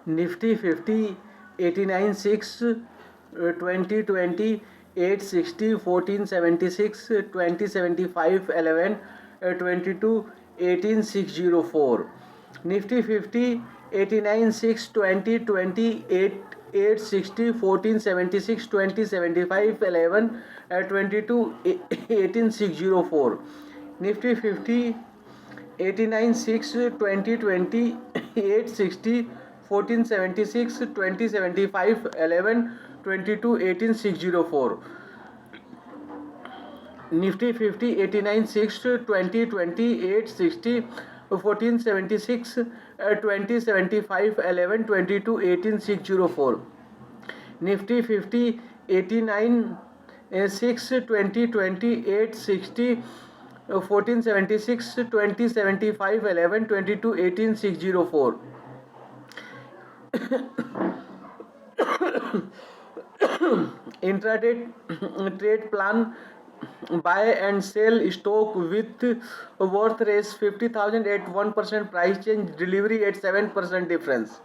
Nifty 50 89 6 2020 860 1476 2075 11 22 18 604. Nifty 50 89 6 2020 860 1476 2075 11 22 18 604. Nifty 50 89 6 2020 860 1476 2075 11 22 18 604. Nifty 50 89 6 2020 860 1476 2075 11 22 18 604. Nifty 50 89 6 2020 860 1476 2075 11 22 18 604. Intraday trade plan: buy and sell stock with worth raise 50,000 at 1% price change, delivery at 7% difference.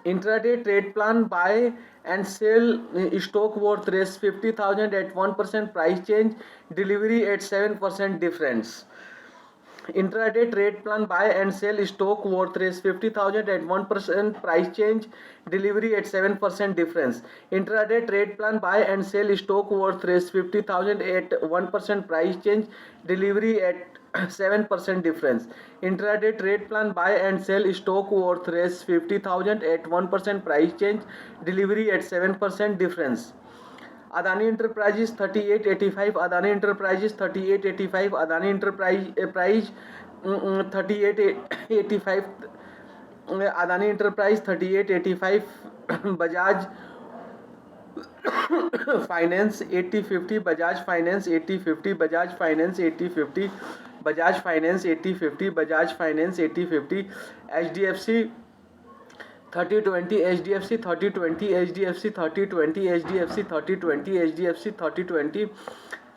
Intraday trade plan: buy and sell stock worth raise 50,000 at 1% price change, delivery at 7% difference. Intraday trade plan: buy and sell stock worth raise 50,000 at 1% price change, delivery at 7% difference. Intraday trade plan: buy and sell stock worth raise 50,000 at 1% price change, delivery at 7% difference. Intraday trade plan: buy and sell stock worth raise 50,000 at 1% price change, delivery at 7% difference. Adani Enterprises 3885, Adani Enterprises 3885, Adani Enterprise 3885, Adani Enterprise 3885, Bajaj Finance 8050, Bajaj Finance 8050, Bajaj Finance 8050, Bajaj Finance 8050, Bajaj Finance 8050, HDFC 3020, HDFC 3020, HDFC 3020, HDFC 3020, HDFC 3020,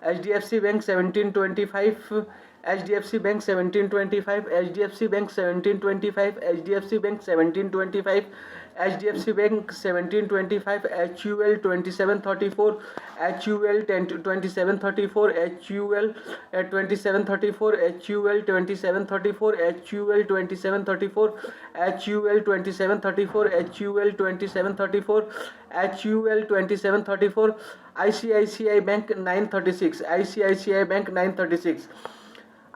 HDFC Bank 1725, HDFC Bank 1725, HDFC Bank 1725, HDFC Bank 1725, HDFC Bank 1725, HUL 2734, HUL 2734, HUL 2734, HUL 2734, HUL 2734, HUL 2734, HUL 2734, HUL 2734, ICICI Bank 936, ICICI Bank 936,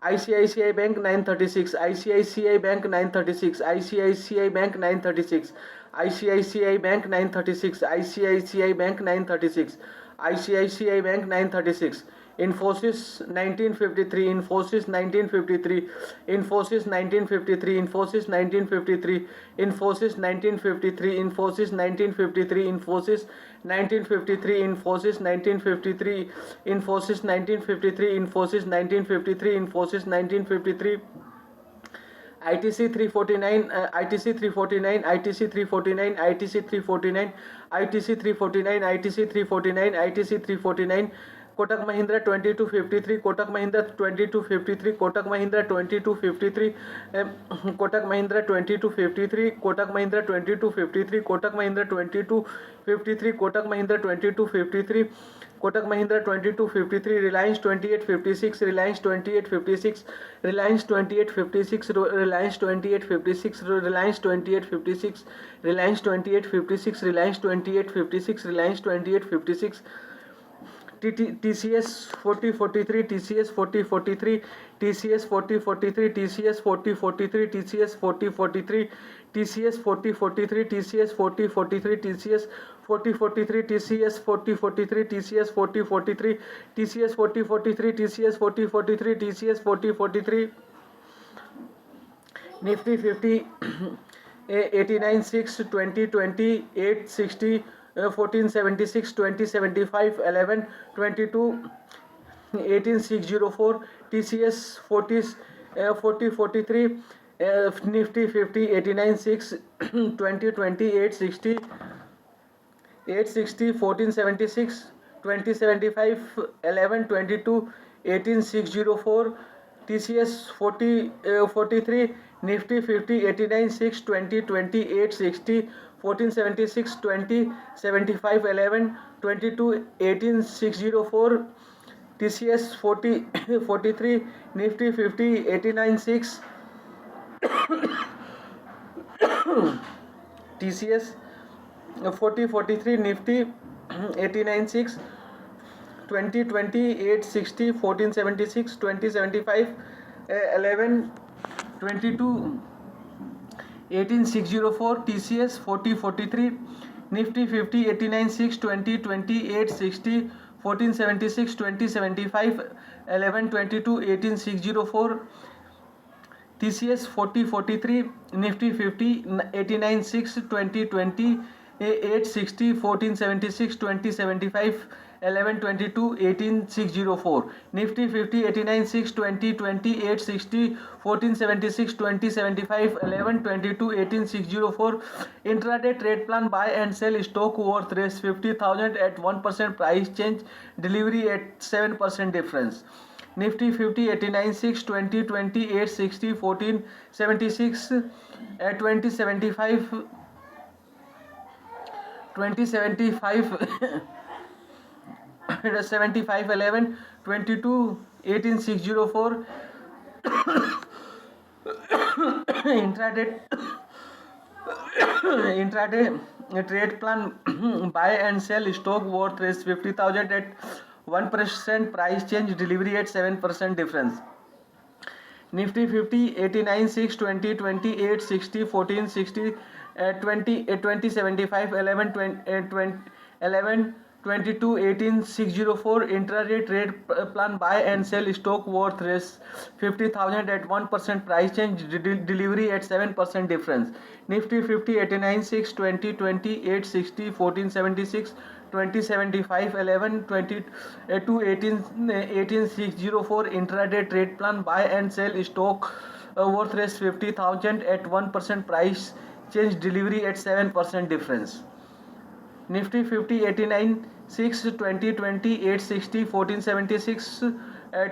ICICI Bank 936, ICICI Bank 936, ICICI Bank 936, ICICI Bank 936, ICICI Bank 936, ICICI Bank 936. Infosys 1953, Infosys 1953, Infosys 1953, Infosys 1953, Infosys 1953, Infosys 1953, Infosys 1953, Infosys 1953, Infosys 1953, Infosys 1953, Infosys 1953. ITC 349, ITC 349, ITC 349, ITC 349, ITC 349, ITC 349, ITC 349. Kotak Mahindra 2253, Kotak Mahindra 2253, Kotak Mahindra 2253, Kotak Mahindra 2253, Kotak Mahindra 2253, Kotak Mahindra 2253, Kotak Mahindra 2253, Kotak Mahindra 2253, Reliance 2856, Reliance 2856, Reliance 2856, Reliance 2856, Reliance 2856, Reliance 2856, Reliance 2856, Reliance 2856. TCS 4043, TCS 4043, TCS 4043, TCS 4043, TCS 4043, TCS 4043, TCS 4043, TCS 4043, TCS 4043, TCS 4043, TCS 4043, TCS 4043, TCS 4043. Nifty 50 89 6 2020 860 1476 2075 11 22 18 604. TCS 40 43, Nifty 50 89 6 2020 860 1476 2075 11 22 18 604. TCS 43, Nifty 50, 89, 6, 20, 28, 60, 14, 76, 20, 75, 11, 22, 18, 604. TCS 40, 43, Nifty 50, 89, 6. TCS 40, 43, Nifty 89, 6, 20, 28, 60, 14, 76, 20, 75, 11, 22, 18, 604. TCS 40, 43, Nifty 50, 89, 6, 20, 28, 60, 14, 76, 20, 75, 11, 22, 18, 604. TCS 40, 43, Nifty 50, 89, 6, 20, 20, 8, 60, 14, 76, 20, 75, 11, 22, 18, 604. Nifty 50, 89, 6, 20, 20, 8, 60, 14, 76, 20, 75, 11, 22, 18, 604. Intraday trade plan: buy and sell stock worth raise 50,000 at 1% price change, delivery at 7% difference. Nifty 50, 89, 6, 20, 20, 8, 60, 14, 76, 20, 75, 20, 75, 75, 11, 22, 18, 604. Intraday intraday trade plan: buy and sell stock worth raise 50,000 at 1% price change, delivery at 7% difference. Nifty 50, 89, 6, 20, 28, 60, 14, 60, 20, 20, 75, 11, 20, 11, 22, 18, 604. Intraday trade plan: buy and sell stock worth raise 50,000 at 1% price change, delivery at 7% difference. Nifty 50, 89, 6, 20, 28, 60, 14, 76, 20, 75, 11, 22, 18, 18, 604. Intraday trade plan: buy and sell stock worth raise 50,000 at 1% price change, delivery at 7% difference. Nifty 50, 89, 6, 20, 20, 8, 60, 14, 76,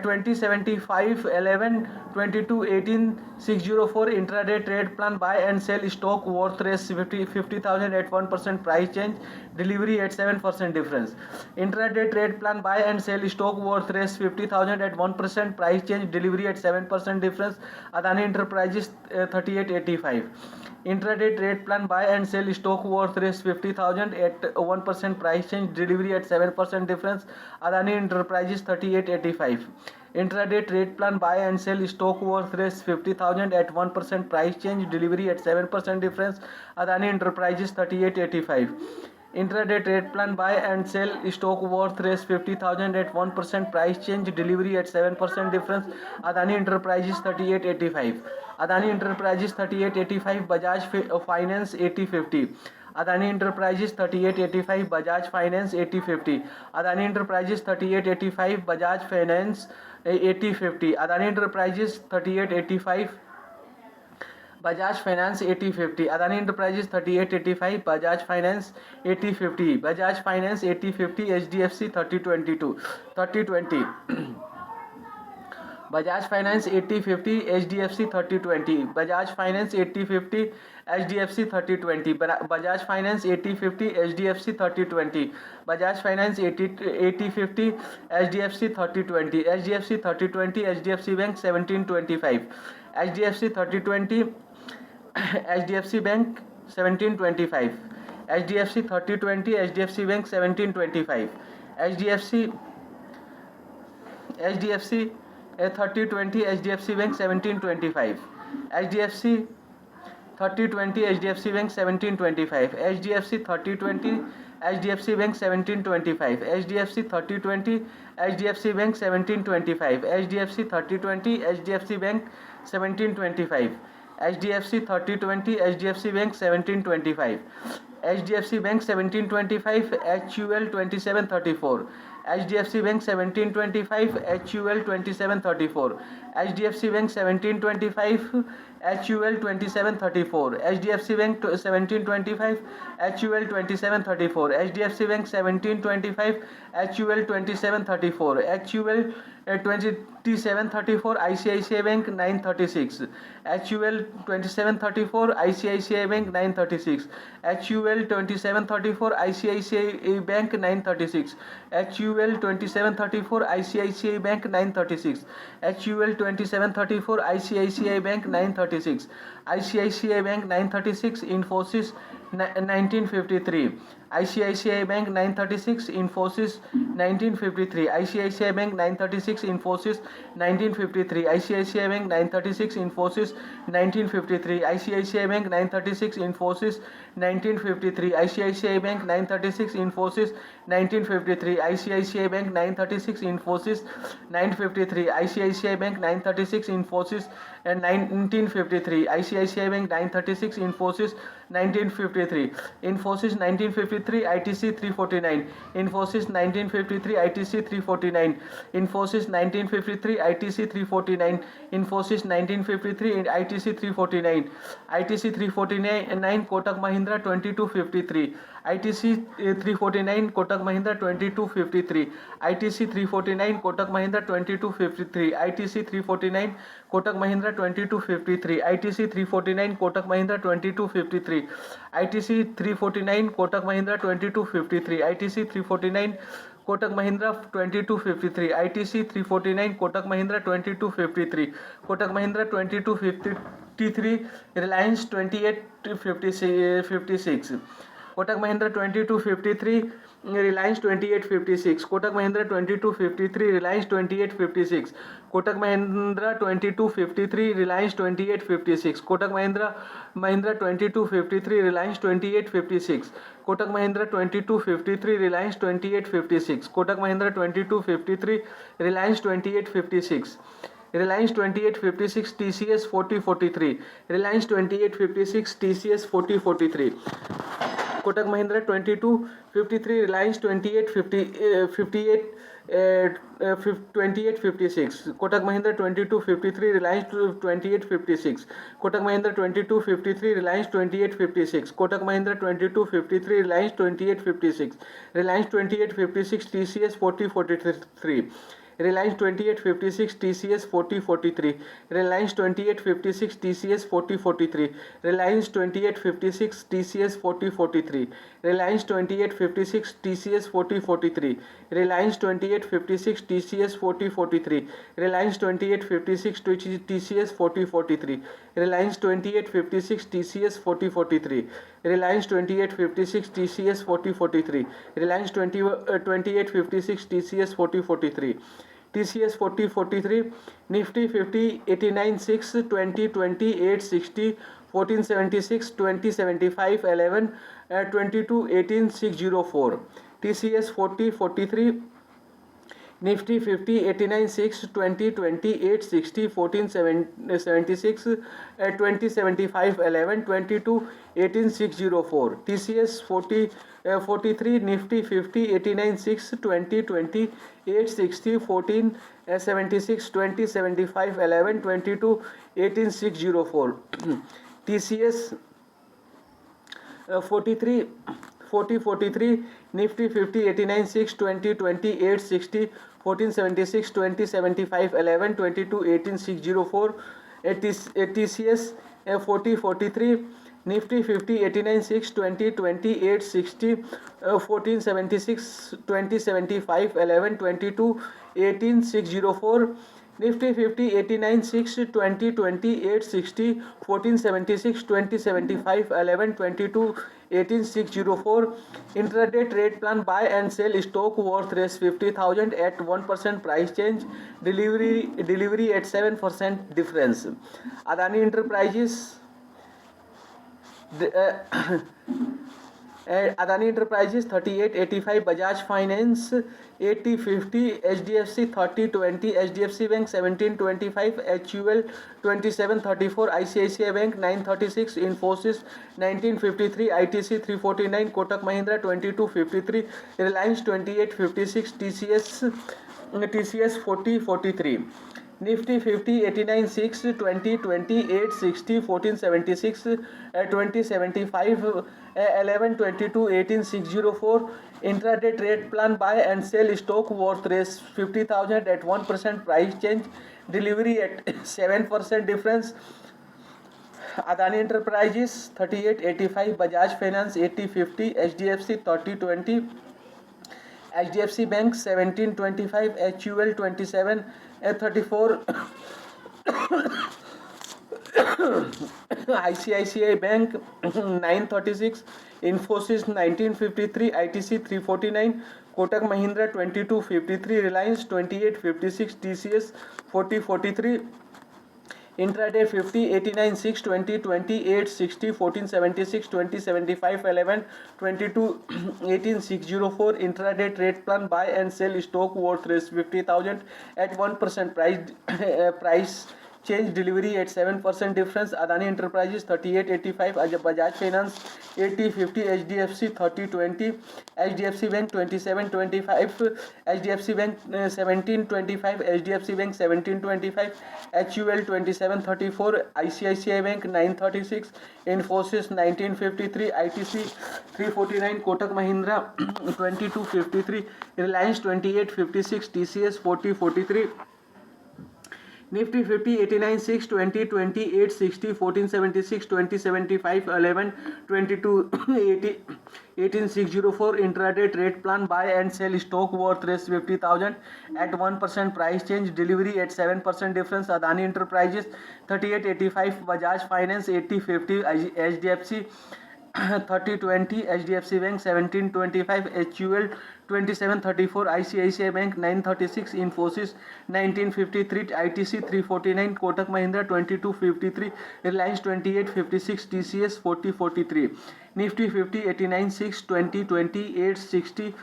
20, 75, 11, 22, 18, 604. Intraday trade plan: buy and sell stock worth raise 50,000 at 1% price change, delivery at 7% difference. Intraday trade plan: buy and sell stock worth raise 50,000 at 1% price change, delivery at 7% difference. Adani Enterprises 3885. Intraday trade plan: buy and sell stock worth raise 50,000 at 1% price change, delivery at 7% difference. Adani Enterprises 3885. Intraday trade plan: buy and sell stock worth raise 50,000 at 1% price change, delivery at 7% difference. Adani Enterprises 3885. Intraday trade plan: buy and sell stock worth raise 50,000 at 1% price change, delivery at 7% difference. Adani Enterprises 3885. Adani Enterprises 3885. Bajaj Finance 8050. Adani Enterprises 3885. Bajaj Finance 8050. Adani Enterprises 3885. Bajaj Finance 8050. Adani Enterprises 3885. Bajaj Finance 8050. Adani Enterprises 3885. Bajaj Finance 8050. Bajaj Finance 8050. HDFC 3022 3020. Bajaj Finance 8050. HDFC 3020. Bajaj Finance 8050. HDFC 3020. Bajaj Finance 8050. HDFC 3020. Bajaj Finance 8050. HDFC 3020. HDFC 3020. HDFC Bank 1725. HDFC 3020. HDFC Bank 1725. HDFC 3020. HDFC Bank 1725. HDFC 3020. HDFC Bank 1725. HDFC 3020. HDFC Bank 1725. HDFC 3020. HDFC Bank 1725. HDFC 3020. HDFC Bank 1725. HDFC 3020. HDFC Bank 1725. HDFC 3020. HDFC Bank 1725. HDFC Bank 1725, HUL 2734. HDFC Bank 1725, HUL 2734. HDFC Bank 1725, HUL 2734. HDFC Bank 1725, HUL 2734. HDFC Bank 1725, HUL 2734. HUL 2734, ICICI Bank 936. HUL 2734, ICICI Bank 936. HUL 2734, ICICI Bank 936. HUL 2734, ICICI Bank 936. HUL 2734, ICICI Bank 936. ICICI Bank 936, Infosys 1953. ICICI Bank 936, Infosys 1953. ICICI Bank 936, Infosys 1953. ICICI Bank 936, Infosys 1953. ICICI Bank 936, Infosys 1953. ICICI Bank 936, Infosys 1953. ICICI Bank 936, Infosys 953. ICICI Bank 936, Infosys and 1953. ICICI Bank 936, Infosys 1953. Infosys 1953, ITC 349. Infosys 1953, ITC 349. Infosys 1953, ITC 349. Infosys 1953 ITC 349. ITC 349 Kotak Mahindra 2253. ITC 349 Kotak Mahindra 2253. ITC 349 Kotak Mahindra 2253. ITC 349 Kotak Mahindra 2253. ITC 349 Kotak Mahindra 2253. ITC 349 Kotak Mahindra 2253. ITC 349 Kotak Mahindra 2253. ITC 349 Kotak Mahindra 2253. Kotak Mahindra 2253. Reliance 2856. Kotak Mahindra 2253. Reliance 2856. Kotak Mahindra 2253. Reliance 2856. Kotak Mahindra 2253. Reliance 2856. Kotak Mahindra 2253. Reliance 2856. Kotak Mahindra 2253. Reliance 2856. Kotak Mahindra 2253. Reliance 2856. Reliance 2856, TCS 4043. Reliance 2856, TCS 4043. Kotak Mahindra 2253, Reliance 2856. Kotak Mahindra 2253, Reliance 2856. Kotak Mahindra 2253, Reliance 2856. Kotak Mahindra 2253, Reliance 2856. Reliance 2856, TCS 4043. Reliance 2856, TCS 4043. Reliance 2856, TCS 4043. Reliance 2856, TCS 4043. Reliance 2856, TCS 4043. Reliance 2856, TCS 4043. Reliance 2856, TCS 4043. Reliance 2856, TCS 4043. Reliance 2856, TCS 4043. Reliance 2856, TCS 4043. TCS 4043, Nifty 50 89 6 20 20 8 60 1476 20 75 11 22 18 604. TCS 4043, Nifty 50 89 6 20 20 8 60 14 76 20 75 11 22 18 604. TCS 43, Nifty 50 89 6 20 20 8 60 14 76 20 75 11 22 18 604. TCS 43 Nifty 50 89 6 20 20 8 60 14 76 20 75 11 22 18 604. TCS 43 Nifty 50 89 6 20 20 8 60 14 76 20 75 11 22 18 604. Nifty 50 89 6 20 20 8 60 14 76 20 75 11 22 18 604. Intraday trade plan: buy and sell stock worth Rs 50,000 at 1% price change. Delivery at 7% difference. Adani Enterprises Adani Enterprises 3885, Bajaj Finance 8050, HDFC 3020, HDFC Bank 1725, HUL 2734, ICICI Bank 936, Infosys 1953, ITC 349, Kotak Mahindra 2253, Reliance 2856, TCS 4043. Nifty 50 89 6 20 20 8 60 14 76 20 75 11 22 18 604. Intraday trade plan: buy and sell stock worth raise 50,000 at 1% price change, delivery at 7% difference. Adani Enterprises 3885, Bajaj Finance 8050, HDFC 3020, HDFC Bank 1725, HUL 2734, ICICI Bank 936, Infosys 1953, ITC 349, Kotak Mahindra 2253, Reliance 2856, TCS 4043. Intraday 50 89 6 20 20 8 60 14 76 20 75 11 22 18 604. Intraday trade plan: buy and sell stock worth raise 50,000 at 1% price change, delivery at 7% difference. Adani Enterprises 3885, Bajaj Finance 8050, HDFC 3020, HDFC Bank 2725, HDFC Bank 1725, HDFC Bank 1725, HUL 2734, ICICI Bank 936, Infosys 1953, ITC 349, Kotak Mahindra 2253, Reliance 2856, TCS 4043. Nifty 50 89 6 20 20 8 60 14 76 20 75 11 22 80 18 604. Intraday trade plan: buy and sell stock worth raise 50,000 at 1% price change, delivery at 7% difference. Adani Enterprises 3885, Bajaj Finance 8050, HDFC 3020, HDFC Bank 1725, HUL 2734, ICICI Bank 936, Infosys 1953, ITC 349, Kotak Mahindra 2253, Reliance 2856, TCS 4043. Nifty 50 89 6 20 20 8 60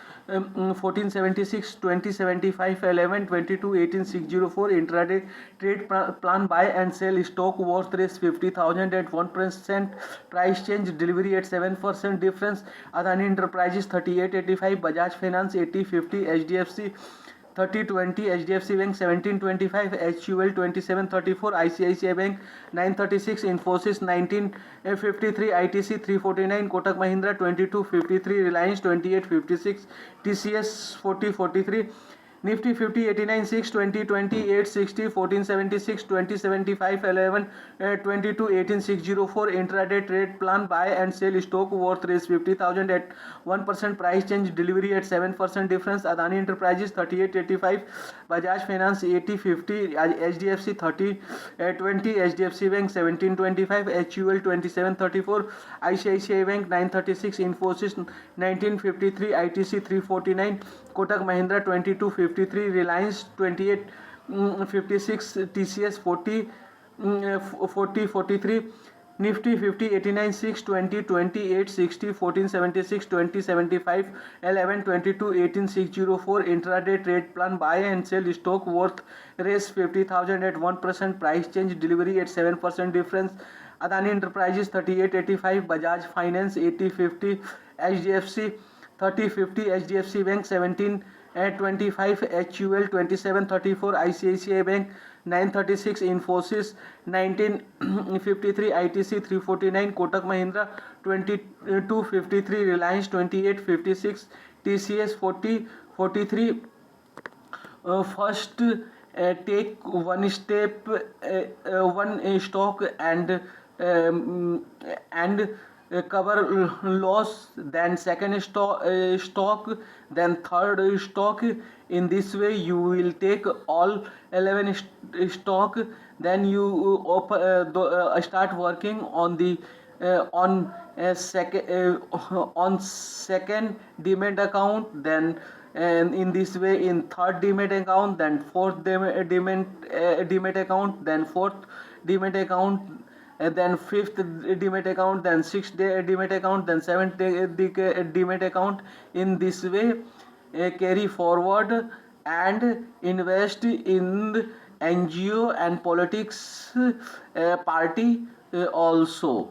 14 76 20 75 11 22 18 604. Intraday trade plan: buy and sell stock worth raise 50,000 at 1% price change, delivery at 7% difference. Adani Enterprises 3885, Bajaj Finance 8050, HDFC 3020, HDFC Bank 1725, HUL 2734, ICICI Bank 936, Infosys 1953, ITC 349, Kotak Mahindra 2253, Reliance 2856, TCS 4043. Nifty 50 89 6 20 20 8 60 14 76 20 75 11 22 18 604. Intraday trade plan: buy and sell stock worth raise 50,000 at 1% price change, delivery at 7% difference. Adani Enterprises 3885, Bajaj Finance 8050, HDFC 30 20, HDFC Bank 1725, HUL 2734, ICICI Bank 936, Infosys 1953, ITC 349, Kotak Mahindra 2253, Reliance 2856, TCS 4043. Nifty 50 89 6 20 20 8 60 14 76 20 75 11 22 18 604. Intraday trade plan: buy and sell stock worth raise 50,000 at 1% price change, delivery at 7% difference. Adani Enterprises 3885, Bajaj Finance 8050, HDFC 3050, HDFC Bank 1725, HUL 2734, ICICI Bank 936, Infosys 1953, ITC 349, Kotak Mahindra 2253, Reliance 2856, TCS 4043. First, take one step, one stock, and cover loss, then second stock, then third stock. In this way you will take all 11 stock, then you start working on the on second demat account, then and in this way in third demat account, then fourth demat account, then fourth demat account, then fifth demat account, then sixth demat account, then seventh demat account. In this way, carry forward and invest in NGO and politics party also.